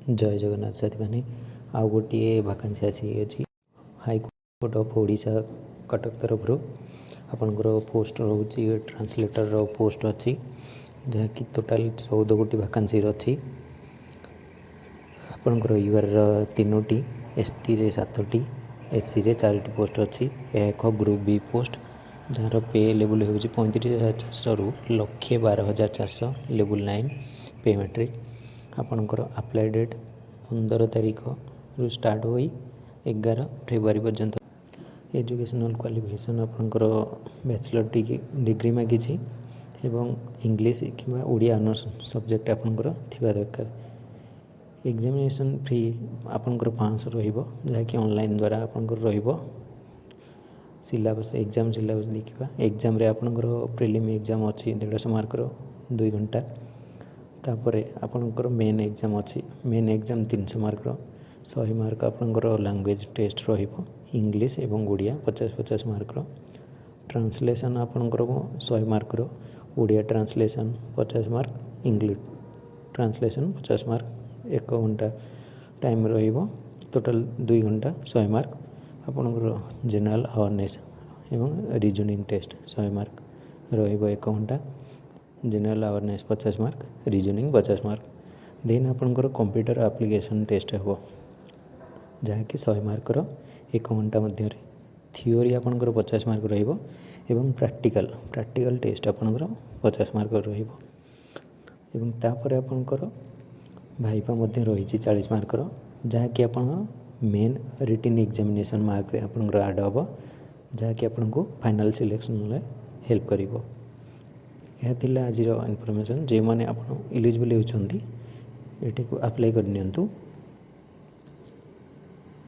जय जगन्नाथ साथी मैंने आउ गोटे भाकान्सी आसी हाईकोर्ट ऑफ ओडिशा कटक तरफ आपणकर पोस्ट रोचे ट्रांसलेटर पोस्ट अच्छी जहाँकि टोटाल 14 गोटी भाकान्सी अच्छी आपणकर यूआर 3टी एसटी रे 7टी एससी रे 4टी पोस्ट अच्छी एक ग्रुप बी पोस्ट जार पे लेवल हो 35,400 रु 1,12,400 लेवल 9 पे मैट्रिक आपणकर अप्लाई डेट 15 तारीख रु स्टार्ट हो 11 फेब्रुआरी पर्यंत एजुकेशनल क्वालिफिकेशन आपणकर बैचलर डिग्री मागी एवं इंग्लिश कि ओडिया ऑनर्स सब्जेक्ट आपणकर थिबा दरकार। एग्जामिनेशन फी आपणकर 500 रहिबो जहाँकि ऑनलाइन द्वारा आपणकर रहिबो। सिलेबस एग्जाम सिलेबस देखा एग्जाम रे आपणकर प्रिलिम एग्जाम अच्छी 150 मार्कर 2 घंटा तापर आपणकर मेन एग्जाम अच्छी मेन एग्जाम 300 मार्कर 100 मार्क आपणकर लैंग्वेज टेस्ट रहिबो इंग्लिश एवं ओडिया 50-50 मार्कर ट्रांसलेशन आपणकर 100 marker Odia translation 50 mark English translation 50 mark 1 घंटा टाइम रहिबो टोटल 2 घंटा 100 मार्क आपणकर जनरल अवेयरनेस एवं रीजनिंग टेस्ट 100 मार्क रहिबो 1 घंटा general awareness 50 mark reasoning 50 mark then आपणकर कंप्यूटर एप्लिकेशन टेस्ट हे जहाँकि 100 मार्कर 1 घंटा मध्य थियोरी आपणकर 50 मार्क रहिबो एवं प्रैक्टिकल टेस्ट आपणकर 50 मार्क रहिबो एवं तापर आपणकर भाइपा मध्य रही 40 मार्कर जहाँकि आपण मेन रिटन एग्जामिनेशन मार्क रे आपणकर ऐड हम जहाँकि आपको फाइनल सिलेक्शन हेल्प करिवो। यह थिला आज इनफॉरमेशन जे माने आपण एलिजिबल होती ये अप्लाई कर नियंतु।